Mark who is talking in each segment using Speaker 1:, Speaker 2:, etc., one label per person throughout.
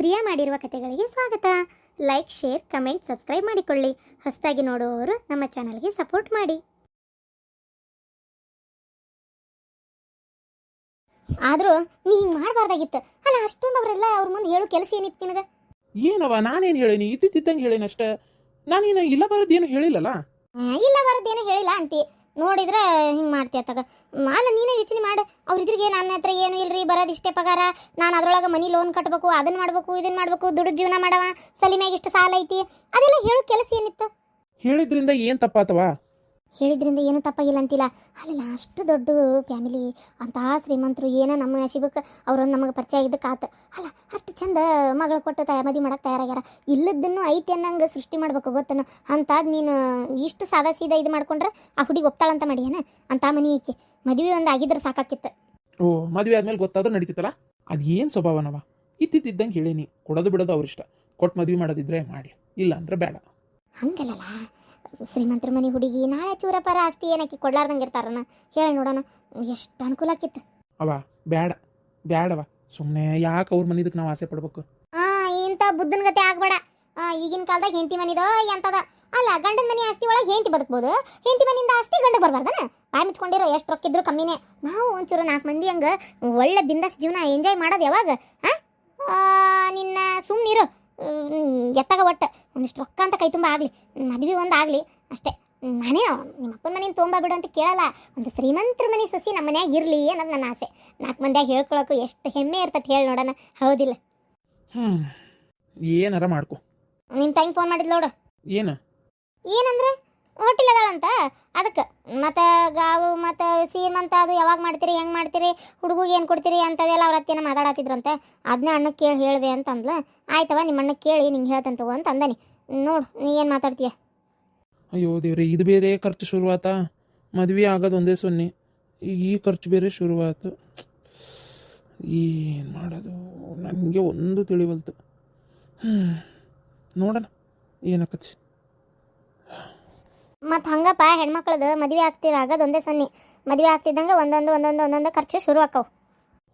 Speaker 1: ಪ್ರಿಯಾ ಮಾಡಿರುವ ಕಥೆಗಳಿಗೆ ಸ್ವಾಗತ. Like, share, comment, subscribe ಮಾಡಿಕೊಳ್ಳಿ. ಹೊಸದಾಗಿ ನೋಡುವವರು ನಮ್ಮ ಚಾನಲ್ಗೆ ಸಪೋರ್ಟ್ ಮಾಡಿ. ಆದರೂ ನೀ ಹಿಂಗೆ ಮಾಡಬಾರ್ದಾಗಿತ್ತು ಅಲ್ಲ. ಅಷ್ಟೊಂದು ಅವರೆಲ್ಲ ಅವ್ರ ಮುಂದೆ ಹೇಳು ಕೆಲಸ ಏನಿತ್ತು ನಿನಗೆ?
Speaker 2: ಏನವ ನಾನೇನು ಹೇಳೀನಿ, ಇದ್ದಿದ್ದಂಗೆ ಹೇಳೇನಷ್ಟ. ನಾನೇನು ಇಲ್ಲ ಬರೋದೇನು ಹೇಳಿಲ್ಲಲ್ಲ.
Speaker 1: ಇಲ್ಲ ಬರೋದೇನು ಹೇಳಿಲ್ಲ ಅಂತಿ. ನೋಡಿದ್ರೆ ಹಿಂಗೆ ಮಾಡ್ತೀಯ ತಗ. ಅಲ್ಲ ನೀನೇ ಯೋಚನೆ ಮಾಡು. ಅವ್ರಿದ್ರಿಗೆ ನನ್ನ ಹತ್ರ ಏನು ಇಲ್ರಿ, ಬರೋದು ಇಷ್ಟೇ ಪಗಾರ, ನಾನು ಅದ್ರೊಳಗೆ ಮನಿ ಲೋನ್ ಕಟ್ಟಬೇಕು, ಅದನ್ನು ಮಾಡಬೇಕು, ಇದನ್ನು ಮಾಡಬೇಕು, ದುಡ್ಡು ಜೀವನ ಮಾಡವ, ಸಲಿಮ್ಯಾಗ ಇಷ್ಟು ಸಾಲ ಐತಿ, ಅದೆಲ್ಲ ಹೇಳು ಕೆಲಸ ಏನಿತ್ತು?
Speaker 2: ಹೇಳಿದ್ರಿಂದ ಏನು ತಪ್ಪಾತವ?
Speaker 1: ಹೇಳಿದ್ರಿಂದ ಏನು ತಪ್ಪಾಗಿಲ್ಲ ಅಂತಿಲ್ಲ. ಅಲ್ಲ ಅಷ್ಟು ದೊಡ್ಡ ಫ್ಯಾಮಿಲಿ, ಅಂತಹ ಶ್ರೀಮಂತರು, ಏನೋ ನಮ್ಮ ನಶೀಬಕ್ಕೆ ಅವ್ರೊಂದು ನಮಗೆ ಪರಿಚಯ ಆಗಿದ್ದಕ್ಕೆ ಆತ. ಅಲ್ಲ ಅಷ್ಟು ಚಂದ ಮಗಳು ಕೊಟ್ಟು ಮದುವೆ ಮಾಡಕ್ಕೆ ತಯಾರಾಗ್ಯಾರ. ಇಲ್ಲದನ್ನು ಐತಿ ಅನ್ನಂಗೆ ಸೃಷ್ಟಿ ಮಾಡ್ಬೇಕು ಗೊತ್ತನ. ಅಂತಾಗ ನೀನು ಇಷ್ಟು ಸಾದಾ ಸೀದಾ ಇದು ಮಾಡ್ಕೊಂಡ್ರೆ ಆ ಹುಡುಗಿ ಒಪ್ತಾಳಂತ ಮಾಡಿಯೇನ? ಅಂತ ಮನೆ ಐಕೆ ಮದುವೆ ಒಂದು ಆಗಿದ್ರೆ ಸಾಕಾಕಿತ್ತು.
Speaker 2: ಓ, ಮದುವೆ ಆದ್ಮೇಲೆ ಗೊತ್ತಾದ್ರೆ ನಡೀತಿತ್ತಲ್ಲ. ಅದೇನು ಸ್ವಭಾವನವ? ಇದ್ದಿದ್ದಂಗೆ ಹೇಳೀನಿ, ಕೊಡೋದು ಬಿಡೋದು ಅವ್ರಿಷ್ಟ. ಕೊಟ್ಟು ಮದುವೆ ಮಾಡೋದಿದ್ರೆ ಮಾಡಿ, ಇಲ್ಲ ಅಂದ್ರೆ ಬೇಡ.
Speaker 1: ಹಂಗಲ್ಲಲ್ಲ, ಶ್ರೀಮಂತರ ಮನೆ ಹುಡುಗಿ ನಾಳೆ ಚೂರ ಪರ ಆಸ್ತಿ ಏನಕ್ಕೆ ಕೊಡ್ಲಾರ್ದಂಗೆ ಇರ್ತಾರನ? ಹೇಳಿ ನೋಡೋಣ, ಎಷ್ಟು ಅನುಕೂಲ ಆಕಿತ್ತು.
Speaker 2: ಅವ ಬೇಡ ಬೇಡವ, ಸುಮ್ಮನೆ ಯಾಕೆ ಅವ್ರ ಮನಿದಕ್ಕೆ ನಾವು ಆಸೆ ಪಡ್ಬೇಕು?
Speaker 1: ಇಂಥ ಬುದ್ಧನ ಗತೆ ಆಗ್ಬೇಡ. ಈಗಿನ ಕಾಲದಾಗ ಹೆಂಡತಿ ಮನಿದೋ ಎಂತದ ಅಲ್ಲ, ಗಂಡನ ಮನೆ ಆಸ್ತಿ ಒಳಗೆ ಹೆಂಡತಿ ಬದುಕ್ಬೋದು, ಹೆಂಡತಿ ಮನೆಯಿಂದ ಆಸ್ತಿ ಗಂಡ ಬರ್ಬಾರ್ದನ? ಬಾಯಿ ಮುಚ್ಕೊಂಡಿರೋ ಎಷ್ಟು ರೊಕ್ಕಿದ್ರು ಕಮ್ಮಿನೇ. ನಾವು ಒಂಚೂರು 4 ಮಂದಿ ಹಂಗೆ ಒಳ್ಳೆ ಬಿಂದಾಸ್ ಜೀವನ ಎಂಜಾಯ್ ಮಾಡೋದು ಯಾವಾಗ? ನಿನ್ನ ಸುಮ್ಮನಿರು, ಎತ್ತಾಗ ಒಟ್ಟು ಒಂದಿಷ್ಟು ರೊಕ್ಕ ಅಂತ ಕೈ ತುಂಬ ಆಗಲಿ, ಮದುವೆ ಒಂದು ಆಗಲಿ ಅಷ್ಟೇ. ನಾನೇ ನಿಮ್ಮ ಅಪ್ಪನ ಮನೇನ ತೊಗೊಂಬ ಬಿಡು ಅಂತ ಕೇಳಲ್ಲ. ಒಂದು ಶ್ರೀಮಂತರ ಮನೆ ಸೊಸಿ ನಮ್ಮ ಮನ್ಯಾಗ ಇರಲಿ ಅನ್ನೋದು ನನ್ನ ಆಸೆ. 4 ಮಂದಿಯಾಗ ಹೇಳ್ಕೊಳಕ್ಕೂ ಎಷ್ಟು ಹೆಮ್ಮೆ ಇರ್ತದೆ ಹೇಳಿ ನೋಡೋಣ, ಹೌದಿಲ್ಲ?
Speaker 2: ಏನಾರ ಮಾಡ್ಕೊ.
Speaker 1: ನಿನ್ನ ತಂಗಿ ಫೋನ್ ಮಾಡಿದ್ಲು ನೋಡು. ಏನಂದ್ರೆ ಹೋಟೆಲ್ ಅದಾಳಂತ, ಅದಕ್ಕೆ ಮತ್ತು ಗಾವು ಮತ್ತು ಸೀಮಂತ ಅದು ಯಾವಾಗ ಮಾಡ್ತೀರಿ, ಹೆಂಗೆ ಮಾಡ್ತೀರಿ, ಹುಡುಗಿಗೆ ಏನು ಕೊಡ್ತೀರಿ ಅಂತದೆಲ್ಲ ಅವ್ರ ಹತ್ತೇನ ಮಾತಾಡತ್ತಿದ್ರಂತೆ. ಅದನ್ನ ಅಣ್ಣಕ್ಕೆ ಕೇಳಿ ಹೇಳ್ವೆ ಅಂತ ಅಂದ್ಲು. ಆಯ್ತವ, ನಿಮ್ಮ ಅಣ್ಣಕ್ಕೆ ಕೇಳಿ ನಿಂಗೆ ಹೇಳ್ತಾನೆ ತಗೋ ಅಂತ ಅಂದಾನಿ. ನೋಡು ನೀ ಏನು ಮಾತಾಡ್ತೀಯ?
Speaker 2: ಅಯ್ಯೋ ದೇವ್ರೆ, ಇದು ಬೇರೆ ಖರ್ಚು ಶುರುವಾತ. ಮದುವೆ ಆಗೋದು ಒಂದೇ ಸೊನ್ನೆ, ಈ ಖರ್ಚು ಬೇರೆ ಶುರುವಾತು. ಏನು ಮಾಡೋದು ನನಗೆ ಒಂದು ತಿಳಿವಲ್ತು. ನೋಡೋಣ ಏನಕ್ಕಚ್ಚಿ.
Speaker 1: ಮತ್ತು ಹಂಗಪ್ಪ, ಹೆಣ್ಮಕ್ಳದ್ದು ಮದುವೆ ಆಗೋದು ಒಂದೇ ಸೊನ್ನೆ. ಮದುವೆ ಆಗ್ತಿದ್ದಂಗೆ ಒಂದೊಂದು ಖರ್ಚು ಶುರು ಆಕ್ಕವು.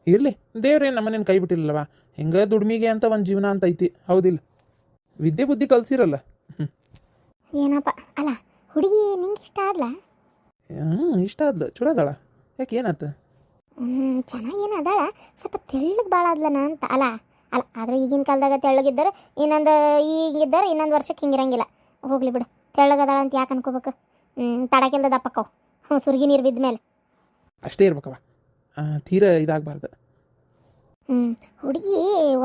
Speaker 2: ಇರಲಿ, ದೇವ್ರೇನು ನಮ್ಮನೇನು ಕೈ ಬಿಟ್ಟಿಲ್ಲವ. ಹೆಂಗೆ ದುಡ್ಮಿಗೆ ಅಂತ ಒಂದು ಜೀವನ ಅಂತ ಐತಿ, ಹೌದಿಲ್ಲ? ವಿದ್ಯೆ ಬುದ್ಧಿ ಕಲ್ಸಿರಲ್ಲ.
Speaker 1: ಏನಪ್ಪ, ಅಲ್ಲ ಹುಡುಗಿ ನಿಂಗೆ ಇಷ್ಟ ಆದ್ಲ?
Speaker 2: ಇಷ್ಟ ಆದ್ಲು, ಚೂಡದಾಳ. ಯಾಕೆ ಏನಾತ?
Speaker 1: ಚೆನ್ನಾಗೇನು ಅದಾಳ, ಸ್ವಲ್ಪ ತೆಳ್ಳಗೆ ಭಾಳ ಆದ್ಲನ ಅಂತ. ಅಲ್ಲ ಆದರೆ ಈಗಿನ ಕಾಲದಾಗ ತೆಳ್ಳಗಿದ್ದರೆ ಈಗಿದ್ದರೆ ಇನ್ನೊಂದು ವರ್ಷಕ್ಕೆ ಹಿಂಗಿರಂಗಿಲ್ಲ. ಹೋಗ್ಲಿ ಬಿಡು, ತೆಳ್ಳಗದಾಳ ಅಂತ ಯಾಕೆ ಅನ್ಕೋಬೇಕು? ತಡಕೆಲ್ದ ದಪ್ಪಕ್ಕವು ಸುರ್ಗಿ ನೀರು ಬಿದ್ದ ಮೇಲೆ
Speaker 2: ಅಷ್ಟೇ ಇರ್ಬೇಕವ, ತೀರ ಇದಾಗಬಾರ್ದು.
Speaker 1: ಹುಡುಗಿ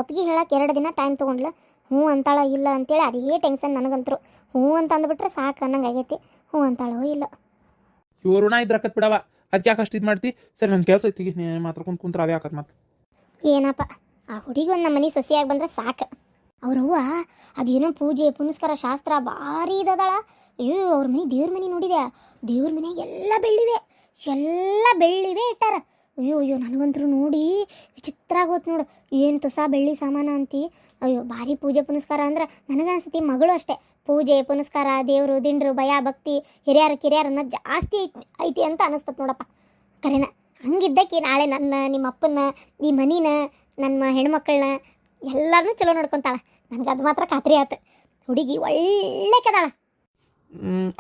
Speaker 1: ಒಪ್ಪಿಗೆ ಹೇಳಕ್ಕೆ 2 ದಿನ ಟೈಮ್ ತೊಗೊಂಡ್ಲು. ಹ್ಞೂ ಅಂತಾಳ ಇಲ್ಲ ಅಂತೇಳಿ ಅದೇ ಟೆನ್ಷನ್ ನನಗಂತರು. ಹ್ಞೂ ಅಂತ ಅಂದ್ಬಿಟ್ರೆ ಸಾಕು ಅನ್ನಂಗೆ ಆಗೈತಿ. ಹ್ಞೂ ಅಂತಾಳೋ ಇಲ್ಲ.
Speaker 2: ಇವ್ರು ಋಣ ಇದ್ರಕ್ಕತ್ ಬಿಡವ, ಅದಕ್ಕೆ ಯಾಕೆ ಅಷ್ಟು ಇದು ಮಾಡ್ತಿ? ಸರಿ, ನನ್ನ ಕೆಲಸ ಐತಿ, ಮಾತಾಡ್ಕೊಂಡು ಕುಂತ್ರ ಅದೇ ಹಾಕತ್ ಮತ್ತೆ.
Speaker 1: ಏನಪ್ಪ, ಆ ಹುಡುಗಿ ಒಂದು ನಮ್ಮ ಮನೆ ಸೊಸೆಯಾಗಿ ಬಂದ್ರೆ ಸಾಕು. ಅವ್ರವ್ವ ಅದೇನೋ ಪೂಜೆ ಪುನಸ್ಕಾರ ಶಾಸ್ತ್ರ ಭಾರಿ ಇದದಾಳ. ಅಯ್ಯೋ, ಅವ್ರ ಮನೆ ದೇವ್ರ ಮನೆ ನೋಡಿದೆ, ದೇವ್ರ ಮನೆಯಾಗ ಎಲ್ಲ ಬೆಳ್ಳಿವೆ ಇಟ್ಟಾರ. ಅಯ್ಯೋ ನನಗಂತರೂ ನೋಡಿ ವಿಚಿತ್ರ ಆಗೋತು ನೋಡು. ಏನು ತುಸ ಬೆಳ್ಳಿ ಸಾಮಾನ ಅಂತಿ. ಅಯ್ಯೋ ಭಾರಿ ಪೂಜೆ ಪುನಸ್ಕಾರ ಅಂದ್ರೆ ನನಗನ್ಸತಿ ಮಗಳು ಅಷ್ಟೇ. ಪೂಜೆ ಪುನಸ್ಕಾರ, ದೇವರು ದಿಂಡ್ರು, ಭಯ ಭಕ್ತಿ, ಹಿರಿಯರು ಕಿರಿಯರು ಅನ್ನೋದು ಜಾಸ್ತಿ ಐತಿ ಅಂತ ಅನಿಸ್ತದೆ ನೋಡಪ್ಪ. ಕರೆನ ಹಂಗಿದ್ದಕ್ಕೆ ನಾಳೆ ನಿಮ್ಮ ಅಪ್ಪನ, ಈ ಮನಿನ, ನನ್ನ ಹೆಣ್ಮಕ್ಳನ್ನ ಎಲ್ಲರನ್ನೂ ಚಲೋ ನೋಡ್ಕೊತಾಳ. ನನಗೆ ಅದು ಮಾತ್ರ ಖಾತ್ರಿ ಆಯ್ತು. ಹುಡುಗಿ ಒಳ್ಳೆ ಕದಾಳ.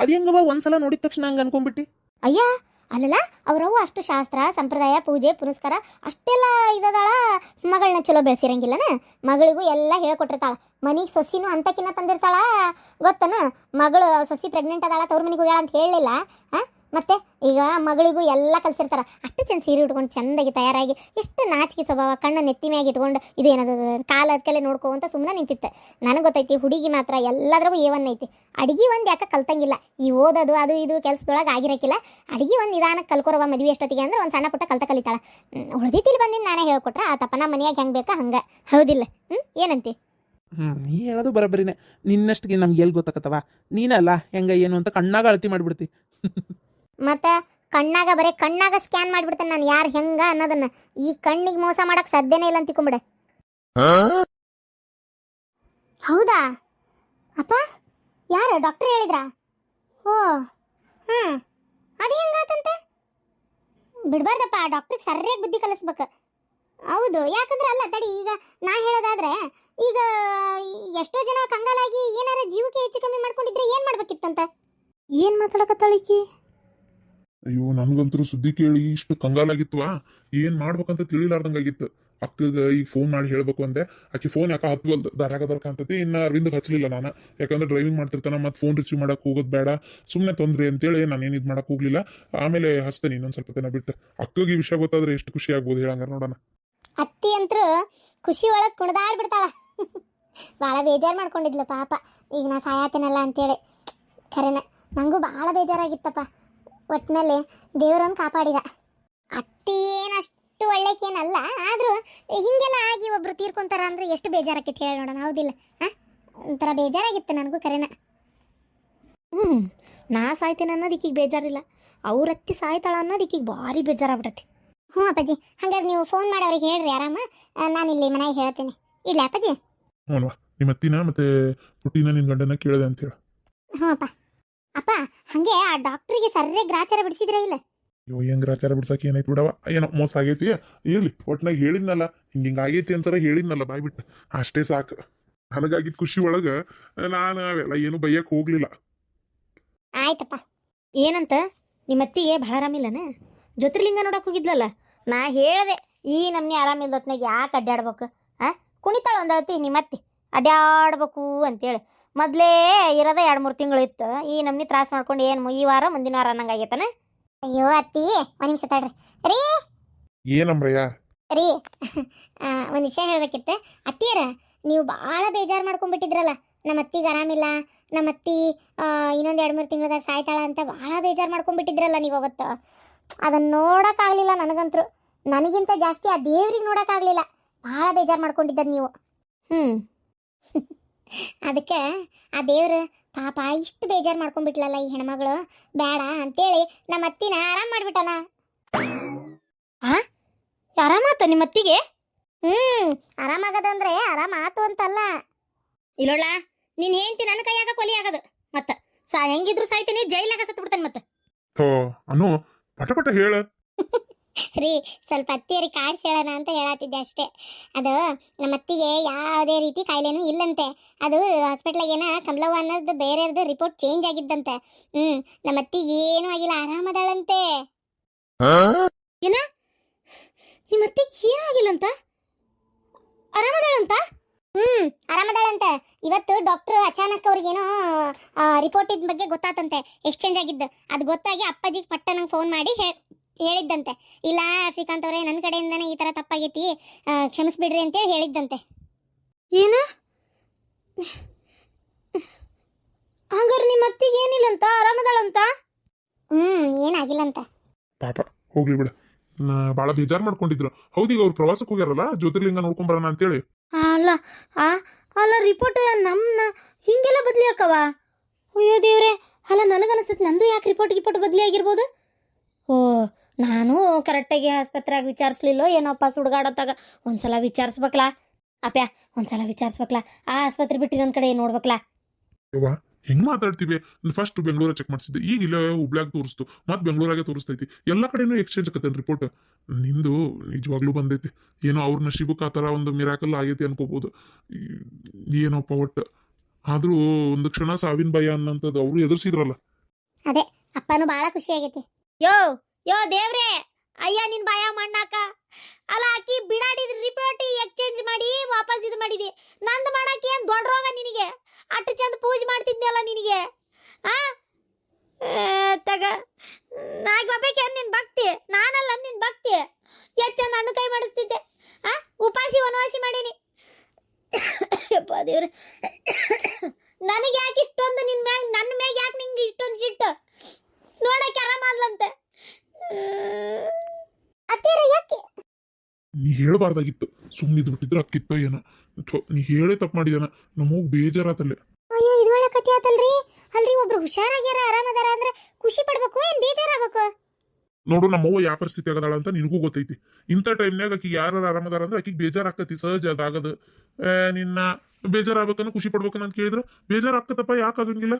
Speaker 2: ಅದು ಹೆಂಗವ ಒಂದ್ಸಲ ನೋಡಿದ ತಕ್ಷಣ ಹಂಗೆ ಅನ್ಕೊಂಡ್ಬಿಟ್ಟು?
Speaker 1: ಅಯ್ಯ ಅಲ್ಲಲ್ಲ, ಅವ್ರವ್ವ ಅಷ್ಟು ಶಾಸ್ತ್ರ ಸಂಪ್ರದಾಯ ಪೂಜೆ ಪುನಸ್ಕಾರ ಅಷ್ಟೆಲ್ಲ ಇದದಾಳ. ಮಗಳನ್ನ ಚಲೋ ಬೆಳೆಸಿರಂಗಿಲ್ಲನ, ಮಗಳಿಗೂ ಎಲ್ಲ ಹೇಳ್ಕೊಟ್ಟಿರ್ತಾಳ. ಮನೆಗೆ ಸೊಸಿನೂ ಅಂತಕಿನ್ನ ತಂದಿರ್ತಾಳ ಗೊತ್ತನ. ಮಗಳು ಸೊಸಿ ಪ್ರೆಗ್ನೆಂಟ್ ಅದಾಳ, ತವ್ರ ಮನೆಗೆ ಹೋಗ್ಯಾಳ ಅಂತ ಹೇಳಲಿಲ್ಲ. ಮತ್ತೆ ಈಗ ಮಗಳಿಗೂ ಎಲ್ಲ ಕಲ್ಸಿರ್ತಾರ. ಅಷ್ಟು ಚಂದ ಸೀರೆ ಉಟ್ಕೊಂಡು ಚೆಂದಾಗಿ ತಯಾರಾಗಿ, ಎಷ್ಟು ನಾಚಿಕೆ ಸ್ವಭಾವ, ಕಣ್ಣ ನೆತ್ತಿ ಮ್ಯಾಗ ಇಟ್ಕೊಂಡು ಇದು ಏನದ ಕಾಲದಕಲೆ ನೋಡ್ಕೋವಂತ ಸುಮ್ಮನೆ ನಿಂತಿತ್ತು. ನನಗೆ ಗೊತ್ತೈತಿ ಹುಡುಗಿ ಮಾತ್ರ ಎಲ್ಲದ್ರಾಗೂ ಏವನ್ ಐತಿ. ಅಡಿಗೆ ಒಂದು ಯಾಕೆ ಕಲ್ತಂಗಿಲ್ಲ. ಈ ಓದೋದು ಅದು ಇದು ಕೆಲಸದೊಳಗೆ ಆಗಿರಕ್ಕಿಲ್ಲ. ಅಡಿಗೆ ಒಂದು ನಿಧಾನಕ್ಕೆ ಕಲ್ಕೊರವ. ಮದುವೆ ಎಷ್ಟೊತ್ತಿಗೆ ಅಂದ್ರೆ ಒಂದು ಸಣ್ಣ ಪುಟ್ಟ ಕಲಿತಾಳ. ಉಳಿದಿತ್ತಿಲ್ಲಿ ಬಂದಿದ್ದು ನಾನೇ ಹೇಳ್ಕೊಟ್ರೆ ಆ ತಪ್ಪನ ಮನೆಯಾಗ ಹೆಂಗೆ ಬೇಕಾ ಹಂಗೆ, ಹೌದಿಲ್ಲ? ಏನಂತಿ?
Speaker 2: ನೀ ಹೇಳೋದು ಬರೋಬ್ಬರಿನೇ. ನಿನ್ನಷ್ಟಿಗೆ ನಮ್ಗೆ ಎಲ್ಲಿ ಗೊತ್ತಾಗತ್ತವ? ನೀನಲ್ಲ ಹೆಂಗ ಏನು ಅಂತ ಕಣ್ಣಾಗ ಅಳತಿ ಮಾಡಿಬಿಡ್ತಿ.
Speaker 1: ಮತ್ತು ಕಣ್ಣಾಗ ಸ್ಕ್ಯಾನ್ ಮಾಡಿಬಿಡ್ತೇನೆ ನಾನು ಯಾರು ಹೆಂಗ ಅನ್ನೋದನ್ನ. ಈ ಕಣ್ಣಿಗೆ ಮೋಸ ಮಾಡಕ್ಕೆ ಸಾಧ್ಯನೇ ಇಲ್ಲ ಅಂತಿಕೊಂಬಿಡೆ. ಹೌದಾ ಅಪ್ಪ? ಯಾರು ಡಾಕ್ಟರ್ ಹೇಳಿದ್ರಾ? ಓ ಅದು ಹೆಂಗಾತಂತೆ? ಬಿಡ್ಬಾರ್ದಪ್ಪ, ಡಾಕ್ಟ್ರಿಗೆ ಸರಿಯಾಗಿ ಬುದ್ಧಿ ಕಲಿಸ್ಬೇಕು. ಹೌದು, ಯಾಕಂದ್ರೆ ಅಲ್ಲ ತಡಿ, ಈಗ ನಾ ಹೇಳೋದಾದ್ರೆ ಈಗ ಎಷ್ಟೋ ಜನ ಕಂಗಾಲಾಗಿ ಏನಾರ ಜೀವಕ್ಕೆ ಹೆಚ್ಚು ಕಮ್ಮಿ ಮಾಡ್ಕೊಂಡಿದ್ರೆ ಏನ್ ಮಾಡ್ಬೇಕಿತ್ತಂತ. ಏನ್ ಮಾತಾಡಕತ್ತಾಳಿಕಿ?
Speaker 3: ಅಯ್ಯೋ ನನಗಂತೂ ಸುದ್ದಿ ಕೇಳಿ ಇಷ್ಟು ಕಂಗಾಲಾಗಿತ್ವಾ, ಏನ್ ಮಾಡ್ಬೇಕಂತ ತಿಳಿಲಾರ್ದಂಗಾಗಿತ್ತು. ಅಕ್ಕಗ ಈಗ ಫೋನ್ ಮಾಡಿ ಹೇಳ್ಬೇಕು ಅಂದೆ, ಆಕಿ ಫೋನ್ ಯಾಕೆ ಹತ್ವಲ್ದು ದಾರಾಗದರ್ಕ ಅಂತತಿ. ಇನ್ನ ಅರವಿಂದ್ ಹಚ್ಚಲಿಲ್ಲ ನಾನು, ಯಾಕಂದ್ರೆ ಡ್ರೈವಿಂಗ್ ಮಾಡ್ತಿರ್ತಾನ, ಮತ್ತೆ ಫೋನ್ ರಿಸೀವ್ ಮಾಡಕ್ ಹೋಗೋದು ಬೇಡ, ಸುಮ್ಮನೆ ತೊಂದ್ರೆ ಅಂತೇಳಿ ನಾನೇನು ಇದು ಮಾಡಕ್ ಹೋಗ್ಲಿಲ್ಲ. ಆಮೇಲೆ ಹಚ್ತೇನೆ ಇನ್ನೊಂದ್ ಸ್ವಲ್ಪ ದಿನ ಬಿಟ್ಟು. ಅಕ್ಕಗೆ ಈ ವಿಷಯ ಗೊತ್ತಾದ್ರೆ ಎಷ್ಟು ಖುಷಿ ಆಗ್ಬೋದು ಹೇಳಂಗಾರ ನೋಡೋಣ.
Speaker 1: ಅತ್ತಿ ಅಂತರೂ ಖುಷಿ ಒಳಗ್ ಕುಣಿದಾಡ್ಬಿಡ್ತಾಳ. ಭಾಳ ಬೇಜಾರು ಮಾಡ್ಕೊಂಡಿದ್ಲು ಪಾಪ, ಈಗ ನಾ ಸಾಯಾತೇನಲ್ಲ ಅಂತೇಳಿ. ಖರೇನ ನಂಗೂ ಭಾಳ ಬೇಜಾರಾಗಿತ್ತಪ್ಪ. ಒಟ್ಟಿನಲ್ಲಿ ದೇವರೊಂದು ಕಾಪಾಡಿದ. ಅತ್ತಿ ಏನಷ್ಟು ಒಳ್ಳೆಕೇನಲ್ಲ, ಆದರೂ ಹಿಂಗೆಲ್ಲ ಆಗಿ ಒಬ್ರು ತೀರ್ಕೊಂತಾರ ಅಂದ್ರೆ ಎಷ್ಟು ಬೇಜಾರಾಕೈತಿ ಹೇಳಿ ನೋಡೋಣ, ಹೌದಿಲ್ಲ? ಒಂಥರ ಬೇಜಾರಾಗಿತ್ತು ನನಗೂ ಖರೇನ.
Speaker 4: ನಾ ಸಾಯ್ತೇನೆ ಅನ್ನೋದು ಈಕಿಗೆ ಬೇಜಾರಿಲ್ಲ, ಅವ್ರ ಅತ್ತಿ ಸಾಯ್ತಾಳ ಅನ್ನೋದು ಈಕಿಗೆ ಭಾರಿ ಬೇಜಾರಾಗ್ಬಿಡತಿ.
Speaker 1: ಹ್ಞೂ ಅಪ್ಪಾಜಿ, ಹಂಗಾರೆ ನೀವು ಫೋನ್ ಮಾಡಿ ಅವ್ರಿಗೆ ಹೇಳ್ರಿ ಆರಾಮ, ನಾನಿಲ್ಲಿ ಮನೆಗೆ ಹೇಳ್ತೇನೆ. ಇಲ್ಲ ಅಪ್ಪಾಜಿ?
Speaker 3: ಹ್ಞೂ ಅಲ್ವಾ, ನಿಮ್ಮ ಅತ್ತಿನ ಮತ್ತೆ ಪುಟ್ಟಿನ ನಿನ್ ಗಂಡನ ಕೇಳಿದೆ ಅಂತ ಹೇಳಿ.
Speaker 1: ಹ್ಞೂ ಅಪ್ಪ. ಅಪ್ಪ ಹಂಗೆ ಆ ಡಾಕ್ಟ್ರಿಗೆ ಸರ್ರೆ ಗ್ರಾಚಾರ ಬಿಡಿಸಿದ್ರೆ ಇಲ್ಲ?
Speaker 3: ಅಯ್ಯೋ ಏನ್ ಗ್ರಾಚಾರ ಬಿಡ್ಸಕ್ಕೆ ಏನಾಯ್ತು ಬಿಡವ, ಏನೋ ಮೋಸ ಆಗೈತಿ. ಇರ್ಲಿ, ಒಟ್ನಾಗ ಹೇಳಿದ್ನಲ್ಲ ಹಿಂಗ ಆಗೈತಿ ಅಂತಾರ, ಹೇಳಿದ್ನಲ್ಲ ಬಾಯ್ಬಿಟ್ಟು, ಅಷ್ಟೇ ಸಾಕು. ನನಗಾಗಿದ್ ಖುಷಿ ಒಳಗ ನಾನು ಅವೆಲ್ಲ ಏನು ಬೈಯಕ್ ಹೋಗ್ಲಿಲ್ಲ.
Speaker 1: ಆಯ್ತಪ್ಪ.
Speaker 4: ಏನಂತ ನಿಮ್ಮ ಅತ್ತಿಗೆ ಭಾಳ ಆರಾಮಿಲ್ಲನ? ಜ್ಯೋತಿರ್ಲಿಂಗ ನೋಡಕ್ ಹೋಗಿದ್ಲಲ್ಲ, ನಾ ಹೇಳ್ದೆ ಈ ನಮ್ನಿ ಆರಾಮಿಲ್ದತ್ನಾಗ ಯಾಕೆ ಅಡ್ಡಾಡ್ಬೇಕು, ಕುಣಿತಾಳ ಒಂದಳತಿ ನಿಮ್ಮತ್ತಿ ಅಡ್ಡಾಡ್ಬೇಕು ಅಂತೇಳಿ. ಮೊದಲೇ ಇರೋದೇ 2-3 ತಿಂಗಳು ಇತ್ತು, ಈ ನಮ್ನಿ ತ್ರಾಸ ಮಾಡ್ಕೊಂಡು ಏನು ಈ ವಾರ ಮುಂದಿನ ವಾರ ಅನ್ನಂಗಾಗೈತನ.
Speaker 1: ಅಯ್ಯೋ ಅತ್ತಿ, ಒಂದು ನಿಮಿಷ ತಡ್ರಿ. ರೀ
Speaker 3: ಏನಮ್ರಯ್ಯ?
Speaker 1: ರೀ ಒಂದು ವಿಷಯ ಹೇಳ್ಬೇಕಿತ್ತು. ಅತ್ತಿಯರ, ನೀವು ಭಾಳ ಬೇಜಾರು ಮಾಡ್ಕೊಂಡ್ಬಿಟ್ಟಿದ್ರಲ್ಲ, ನಮ್ಮ ಅತ್ತಿಗೆ ಆರಾಮಿಲ್ಲ, ನಮ್ಮ ಅತ್ತಿ ಇನ್ನೊಂದು 2-3 ತಿಂಗಳದಾಗ ಸಾಯ್ತಾಳ ಅಂತ ಭಾಳ ಬೇಜಾರು ಮಾಡ್ಕೊಂಡ್ಬಿಟ್ಟಿದ್ರಲ್ಲ ನೀವು ಅವತ್ತು. ಅದನ್ನು ನೋಡೋಕ್ಕಾಗಲಿಲ್ಲ ನನಗಂತರೂ. ನನಗಿಂತ ಜಾಸ್ತಿ ಆ ದೇವ್ರಿಗೆ ನೋಡೋಕ್ಕಾಗಲಿಲ್ಲ, ಭಾಳ ಬೇಜಾರು ಮಾಡ್ಕೊಂಡಿದ್ದರು ನೀವು. ಅದಕ್ಕೆ ಆ ದೇವ್ರು ಪಾಪ ಇಷ್ಟು ಬೇಜಾರು ಮಾಡ್ಕೊಂಡ್ಬಿಟ್ಲಲ್ಲ ಈ ಹೆಣ್ಮಗಳು, ಬೇಡ ಅಂತೇಳಿ ನಮ್ಮ ಅತ್ತಿನ ಆರಾಮ್ ಮಾಡಿಬಿಟ್ಟನ.
Speaker 4: ಆರಾಮಾತ ನಿಮ್ಮ ಅತ್ತಿಗೆ?
Speaker 1: ಆರಾಮಾಗದಂದ್ರೆ ಆರಾಮಾತು ಅಂತಲ್ಲ.
Speaker 4: ಇಲ್ಲೋಳ, ನೀನ್ ಹೆಂಡ್ತಿ ನನ್ನ ಕೈಯಾಗ ಕೊಲಿ ಆಗದು, ಮತ್ತ ಹೆಂಗಿದ್ರು ಸಾಯ್ತೀನಿ, ಜೈಲಾಗ ಸತ್ತು ಬಿಡ್ತಾನೆ ಮತ್ತೆ.
Speaker 3: ಥೋ ಅನು, ಪಟ ಪಟ ಹೇಳ.
Speaker 1: ರೀ, ಸ್ವಲ್ಪ ಅತ್ತಿಯರಿಗೆ ಕಾಡ್ಸಿ ಹೇಳೋಣ ಅಂತ ಹೇಳತ್ತಿದ್ದೆ ಅಷ್ಟೇ. ಅದು ನಮ್ಮ ಅತ್ತಿಗೆ ಯಾವುದೇ ರೀತಿ ಕಾಯಿಲೆನೂ ಇಲ್ಲಂತೆ. ಅದು ಹಾಸ್ಪಿಟ್ಲಾಗ ಏನ ಕಮಲವ್ವ ಅನ್ನೋದು ಬೇರೆಯವ್ರದ್ದು ರಿಪೋರ್ಟ್ ಚೇಂಜ್ ಆಗಿದ್ದಂತೆ. ನಮ್ಮ ಅತ್ತಿಗೆ ಏನೂ ಆಗಿಲ್ಲ, ಆರಾಮದಾಳಂತೆ.
Speaker 4: ಏನ ನಿಮ್ಮ ಅತ್ತಿಗೆ ಏನಾಗಿಲ್ಲಂತ? ಆರಾಮದಾಳಂತ?
Speaker 1: ಆರಾಮದಾಳಂತೆ. ಇವತ್ತು ಡಾಕ್ಟರ್ ಅಚಾನಕ್ ಅವ್ರಿಗೇನೋ ರಿಪೋರ್ಟ್ ಬಗ್ಗೆ ಗೊತ್ತಾತಂತೆ, ಎಕ್ಸ್ಚೇಂಜ್ ಆಗಿದ್ದು. ಅದು ಗೊತ್ತಾಗಿ ಅಪ್ಪಾಜಿಗೆ ಪಟ್ಟ ನಂಗೆ ಫೋನ್ ಮಾಡಿ ಹೇಳಿದ್ದಂತೆ. ಇಲ್ಲ ಶ್ರೀಕಾಂತ್ ಅವರೇ, ನನ್ನ ಕಡೆಯಿಂದನೇ ಈ ಥರ ತಪ್ಪಾಗೈತಿ, ಕ್ಷಮಿಸ್ಬಿಡ್ರಿ ಅಂತೇಳಿ ಹೇಳಿದ್ದಂತೆ.
Speaker 4: ಏನ ಹಂಗಾರೆ ನಿಮ್ಮ ಅತ್ತಿಗೆ ಏನಿಲ್ಲಂತ, ಆರಾಮದಾಳಂತ?
Speaker 1: ಏನಾಗಿಲ್ಲಂತ.
Speaker 3: ಪಾಪ ಹೋಗ್ಲಿ ಬಿಡ, ಭಾಳ ಬೇಜಾರು ಮಾಡ್ಕೊಂಡಿದ್ರು. ಹೌದೀಗ ಅವ್ರು ಪ್ರವಾಸಕ್ಕೆ ಹೋಗ್ಯಾರಲ್ಲ, ಜ್ಯೋತಿರ್ಲಿಂಗ ನೋಡ್ಕೊಂಡ್ ಬರೋಣ ಅಂತೇಳಿ.
Speaker 4: ಅಲ್ಲ ಅಲ್ಲ, ರಿಪೋರ್ಟ್ ನಮ್ಮನ್ನ ಹಿಂಗೆಲ್ಲ ಬದಲಿ ಹಾಕವ? ಅಯ್ಯೋ ದೇವ್ರೆ, ಅಲ್ಲ ನನಗನ್ನಿಸ್ತೈತೆ ನಂದು ಯಾಕೆ ರಿಪೋರ್ಟ್ ಬದಲಿ ಆಗಿರ್ಬೋದು. ಓ, ನಾನು ಕರೆಕ್ಟಾಗಿ ಆಸ್ಪತ್ರೆಯಾಗ ವಿಚಾರಿಸ್ಲಿಲ್ಲೋ ಏನೋಪ್ಪ, ಸುಡ್ಗಾಡತ್ತಾಗ ಒಂದ್ಸಲ ವಿಚಾರಿಸ್ಬೇಕಲ್ಲ ಅಪ್ಯ, ಒಂದ್ಸಲ ವಿಚಾರಿಸ್ಬೇಕಲ್ಲ. ಆ ಆಸ್ಪತ್ರೆ ಬಿಟ್ಟು ಇನ್ನೊಂದು ಕಡೆ ನೋಡ್ಬೇಕಲ್ಲ.
Speaker 3: ಯವ್ವ ಹೆಂಗ್ ಮಾತಾಡ್ತೀವಿ? ಫಸ್ಟ್ ಬೆಂಗಳೂರ ಚೆಕ್ ಮಾಡಿಸಿದ್ದೆ, ಈಗ ಇಲ್ಲ ಹುಬ್ಳ್ಯಾಗ ತೋರಿಸ್ತು, ಮತ್ತೆ ಬೆಂಗಳೂರಾಗೆ ತೋರಿಸ್ತೈತಿ. ಎಲ್ಲ ಕಡೆನೂ ಎಕ್ಸ್ಚೇಂಜ್ ಆಕತ್ತೇನು ರಿಪೋರ್ಟ್. ನಿಂದು ನಿಜವಾಗ್ಲೂ ಬಂದೈತಿ. ಏನೋ ಅವ್ರ ನಶೀಬಕ್ಕೆ ಆ ಥರ ಒಂದು ಮಿರಾಕಲ್ ಆಗೈತಿ ಅನ್ಕೋಬಹುದು. ಏನೋಪ್ಪ ಒಟ್ಟು. ಆದ್ರೂ ಒಂದು ಕ್ಷಣ ಸಾವಿನ ಭಯ ಅನ್ನಂಥದ್ದು ಅವರು ಎದುರಿಸಿದ್ರಲ್ಲ.
Speaker 1: ಅದೇ ಅಪ್ಪನೂ ಭಾಳ ಖುಷಿ ಆಗೈತಿ.
Speaker 4: ಯೋ ದೇವ್ರೆ, ಅಯ್ಯ ನಿನ್ ಬಾಯ ಮಣ್ಣಾಕ. ಅಲ್ಲ ಆಕಿ ಬಿಡಾಡಿದ ರಿಪೋರ್ಟ್ ಎಕ್ಸ್ಚೇಂಜ್ ಮಾಡಿ ವಾಪಸ್ ಇದು ಮಾಡಿದಿ. ನಂದು ಮಾಡಕ್ಕೆ ಏನ್ ದೊಡ್ಡ ರೋಗ ನಿನಗೆ? ಅಷ್ಟು ಚಂದ ಪೂಜೆ ಮಾಡ್ತಿದ್ನಲ್ಲ ನಿನಗೆ. ತಗ ನಾಗಬೇಕೇನು ನಿನ್ ಭಕ್ತಿ? ನಾನಲ್ಲ ನಿನ್ ಭಕ್ತಿ. ಎಷ್ಟು ಚಂದ ಹಣ್ಣು ಕೈ ಮಾಡಿಸ್ತಿದ್ದೆ, ಉಪಾಸಿ ವನವಾಸಿ ಮಾಡೀನಿ. ಯಪ್ಪ ದೇವ್ರೆ, ನನಗೆ ಯಾಕೆ ಇಷ್ಟೊಂದು ನಿನ್ ಮ್ಯಾಗ, ನನ್ನ ಮ್ಯಾಗ ಯಾಕೆ ನಿಂಗೆ ಇಷ್ಟೊಂದು ಸಿಟ್ಟು? ನೋಡಕ್ಕೆ ಆರಾಮದ್ಲಂತೆ.
Speaker 1: ಅತ್ತಿಯರ ಯಾಕೆ?
Speaker 3: ನೀ ಹೇಳಬಾರ್ದಾಗಿತ್ತು, ಸುಮ್ಮನಿದ್ ಬಿಟ್ಟಿದ್ರೆ ಅಕ್ಕಿತ್ತ ಏನ. ನೀ ಹೇಳೇ ತಪ್ಪು ಮಾಡಿದಾನ, ನಮಗ್ ಬೇಜಾರಾತಲ್ಲೇ.
Speaker 1: ಅಯ್ಯೋ, ಇದು ಒಳ್ಳೆ ಕಥೆ ಆತಲ್ರಿ. ಅಲ್ರಿ, ಒಬ್ರು ಹುಷಾರಾಗ್ಯಾರ, ಆರಾಮದಾರ ಅಂದ್ರೆ ಖುಷಿ ಪಡ್ಬೇಕು ಏನ್ ಬೇಜಾರಾಗಬೇಕು?
Speaker 3: ನೋಡು, ನಮ್ಮವ್ವ ಯಾವ ಪರಿಸ್ಥಿತಿ ಆಗದಾಳ ಅಂತ ನಿನಗೂ ಗೊತ್ತೈತಿ. ಇಂಥ ಟೈಮ್ನಾಗ ಆಕಿಗೆ ಯಾರು ಆರಾಮದಾರ ಅಂದ್ರೆ ಆಕಿಗೆ ಬೇಜಾರಾಕತಿ, ಸಹಜ ಅದಾಗದು. ನಿನ್ನ ಬೇಜಾರಾಗಬೇಕನ್ನ ಖುಷಿ ಪಡ್ಬೇಕನ್ನ ಅಂತ ಕೇಳಿದ್ರೆ ಬೇಜಾರಾಗ್ತದಪ್ಪ, ಯಾಕಾಗಂಗಿಲ್ಲ?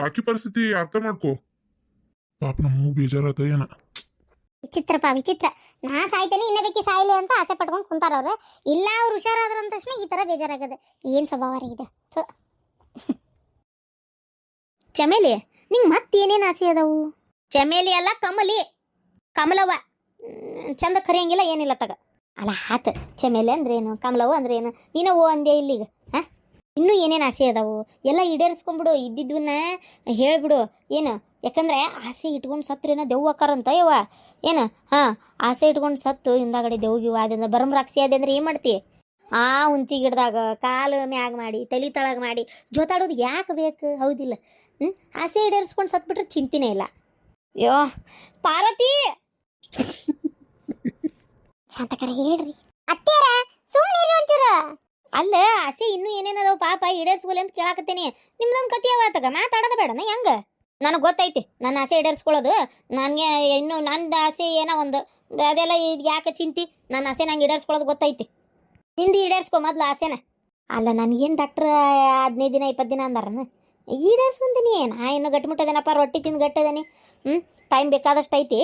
Speaker 3: ಆಕಿ ಪರಿಸ್ಥಿತಿ ಅರ್ಥ ಮಾಡ್ಕೋ. ಪಾಪ ನಮ್ಮವ್ವ ಬೇಜಾರಾತ ಏನ.
Speaker 1: ವಿಚಿತ್ರಪ್ಪ ವಿಚಿತ್ರ. ನಾ ಸಾಯ್ತೇನೆ ಇನ್ನ ಬೇಕಿ ಸಾಯ್ಲಿ ಅಂತ ಆಸೆ ಪಟ್ಕೊಂಡು ಕುಂತಾರ ಅವ್ರು. ಇಲ್ಲ ಅವ್ರು ಹುಷಾರಾದ್ರ ಅಂದ ತಕ್ಷಣ ಈ ತರ ಬೇಜಾರಾಗದ. ಏನ್ ಸ್ವಭಾವ ರೀ ಇದು. ಥು.
Speaker 4: ಚಮೇಲಿ ನಿಂಗೆ ಮತ್ತೇನೇನು ಆಸೆ ಅದಾವು? ಚಮೇಲಿ ಅಲ್ಲ ಕಮಲಿ, ಕಮಲವ್ವ. ಚಂದ ಕರಿಯಂಗಿಲ್ಲ ಏನಿಲ್ಲ ತಗ. ಅಲ್ಲ ಆತ, ಚಮೇಲಿ ಅಂದ್ರೇನು, ಕಮಲವ್ವ ಅಂದ್ರೇನು, ನೀನು ಓ ಅಂದೇ ಇಲ್ಲಿಗ. ಹಾಂ, ಇನ್ನೂ ಏನೇನು ಆಸೆ ಅದಾವು ಎಲ್ಲ ಈಡೇರಿಸ್ಕೊಂಬಿಡು. ಇದ್ದಿದ್ದವನ್ನ ಹೇಳ್ಬಿಡು. ಏನು, ಯಾಕಂದ್ರೆ ಆಸೆ ಇಟ್ಕೊಂಡು ಸತ್ರೇನೋ ದೆವ್ವ ಆಕಾರಂತ ಯವ್ವ. ಏನು, ಹಾಂ, ಆಸೆ ಇಟ್ಕೊಂಡು ಸತ್ತು ಹಿಂದಾಗಡೆ ದೆವ್ಗಿವ ಅದಿಂದ ಬರಮ್ರಾಕ್ಷಿ ಅದೇ ಅಂದ್ರೆ ಏನು ಮಾಡ್ತಿ? ಆ ಹುಂಚಿ ಗಿಡದಾಗ ಕಾಲು ಮ್ಯಾಗ ಮಾಡಿ ತಲೆ ತಳಗ ಮಾಡಿ ಜೋತಾಡೋದು ಯಾಕೆ ಬೇಕು? ಹೌದಿಲ್ಲ? ಆಸೆ ಈಡೇರಿಸ್ಕೊಂಡು ಸತ್ಬಿಟ್ರೆ ಚಿಂತಿನೇ ಇಲ್ಲ. ಅಯ್ಯೋ ಪಾರ್ವತಿ,
Speaker 1: ಶಾಂತಕರ ಹೇಳ್ರಿ ಅತ್ತೇರ, ಸುಮ್ಮನೆ ಒಂಚೂರು.
Speaker 4: ಅಲ್ಲ ಆಸೆ ಇನ್ನೂ ಏನೇನದಾವ ಪಾಪ ಈಡೇರಿಸ್ಕೊಲಿ ಅಂತ ಕೇಳಾಕತ್ತೀನಿ. ನಿಮ್ದೊಂದು ಕತಿ ಅವತ್ತಾಗ ಮಾತಾಡೋದ ಬೇಡನ ಹೆಂಗೆ? ನನಗೆ ಗೊತ್ತೈತಿ ನನ್ನ ಆಸೆ ಈಡೇರಿಸ್ಕೊಳ್ಳೋದು. ನನಗೆ ಇನ್ನೂ ನಂದು ಆಸೆ ಏನೋ ಒಂದು ಅದೆಲ್ಲ ಇದು ಯಾಕೆ ಚಿಂತಿ? ನನ್ನ ಆಸೆ ನಂಗೆ ಈಡೇರಿಸ್ಕೊಳ್ಳೋದು ಗೊತ್ತೈತಿ. ನಿಂದು ಈಡೇರಿಸ್ಕೊ ಮೊದಲು ಆಸೆನ. ಅಲ್ಲ ನನಗೇನು ಡಾಕ್ಟ್ರ್ 15 ದಿನ 20 ದಿನ ಅಂದಾರನ ಈಡೇರಿಸ್ಕೊಂತೀನಿ. ನಾ ಇನ್ನೂ ಗಟ್ಟಿಮುಟ್ಟದೇನಪ್ಪ, ರೊಟ್ಟಿ ತಿಂದು ಗಟ್ಟದೇನಿ. ಟೈಮ್ ಬೇಕಾದಷ್ಟು ಐತಿ.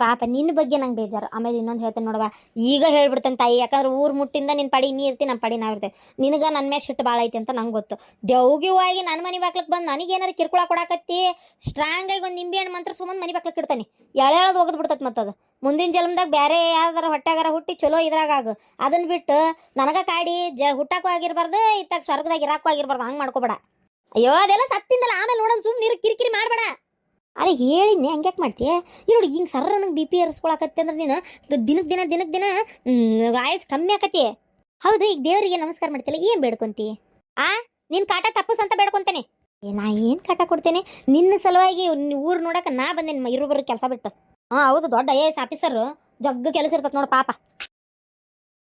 Speaker 4: ಪಾಪ ನಿನ್ನ ಬಗ್ಗೆ ನಂಗೆ ಬೇಜಾರು. ಆಮೇಲೆ ಇನ್ನೊಂದು ಹೇಳ್ತೇನೆ ನೋಡವ, ಈಗ ಹೇಳ್ಬಿಡ್ತೇನೆ ತಾಯಿ. ಯಾಕಂದ್ರೆ ಊರು ಮುಟ್ಟಿಂದ ನಿನ್ನ ಪಡಿ ನೀ ಇರ್ತಿ, ನಮ್ಮ ಪಡಿ ನಾವು ಇರ್ತೇವೆ. ನಿನಗೆ ನನ್ನ ಮೇಲೆ ಶಿಟ್ಟು ಭಾಳ ಐತಿ ಅಂತ ನಂಗೆ ಗೊತ್ತು. ದೆವ್ಗಿವಾಗಿ ನನ್ನ ಮನೆ ಬಾಕ್ಲಕ್ಕೆ ಬಂದು ನನಗೇನಾರು ಕಿರ್ಕೊಳ ಕೊಡಾಕತ್ತಿ, ಸ್ಟ್ರಾಂಗಾಗಿ ಒಂದು ನಿಂಬೆ ಹಣ್ಣು ಮಂತ್ರ ಸುಮ್ಮನೆ ಮನೆ ಬಾಕ್ಲಕ್ಕೆ ಇಡ್ತಾನೆ. ಎಳೆಳೋದು ಒಗದು ಬಿಡ್ತೈತೆ ಮತ್ತದು. ಮುಂದಿನ ಜನ್ಮದಾಗ ಬೇರೆ ಯಾವ್ದಾರ ಹೊಟ್ಟಾಗಾರ ಹುಟ್ಟಿ ಚಲೋ ಇದ್ರಾಗ ಆಗು. ಅದನ್ನು ಬಿಟ್ಟು ನನಗೆ ಕಾಡಿ ಹುಟ್ಟಾಕೂ ಆಗಿರ್ಬಾರ್ದು, ಇತ್ತಾಗ ಸ್ವರ್ಗದಾಗ ಇರಾಕೂ ಆಗಿರ್ಬಾರ್ದು. ಹಂಗೆ ಮಾಡ್ಕೋಬೇಡ. ಅಯ್ಯೋ ಅದೆಲ್ಲ ಸತ್ತಿಂದಲ್ಲ, ಆಮೇಲೆ ನೋಡೋಣ. ಸುಮ್ಮನೆ ನೀರು ಕಿರಿಕಿರಿ ಮಾಡಬೇಡ. ಅರೆ ಹೇಳಿದ್ನೆ ಹಂಗ್ಯಾಕೆ ಮಾಡ್ತೀಯ? ಇರೋಡು ಹಿಂಗೆ ಸರ್ರ ನಂಗೆ ಬಿ ಪಿ ಏರಿಸ್ಕೊಳಕತ್ತೆ ಅಂದ್ರೆ ನೀನು ದಿನಕ್ಕೆ ದಿನ ಆಯಸ್ ಕಮ್ಮಿ ಆಕತಿ. ಹೌದು, ಈಗ ದೇವರಿಗೆ ನಮಸ್ಕಾರ ಮಾಡ್ತಿಲ್ಲ, ಏನು ಬೇಡ್ಕೊಂತಿ? ನಿನ್ನ ಕಾಟ ತಪ್ಪಸ್ ಅಂತ ಬೇಡ್ಕೊಂತೇನೆ. ನಾ ಏನು ಕಾಟ ಕೊಡ್ತೇನೆ? ನಿನ್ನ ಸಲುವಾಗಿ ಊರು ನೋಡಕ್ಕೆ ನಾ ಬಂದೇನೆ ಇರೋಬ್ಬರು ಕೆಲಸ ಬಿಟ್ಟು. ಹೌದು, ದೊಡ್ಡ IAS ಆಫೀಸರು, ಜಗ್ಗ ಕೆಲಸ ಇರ್ತದೆ ನೋಡು ಪಾಪ.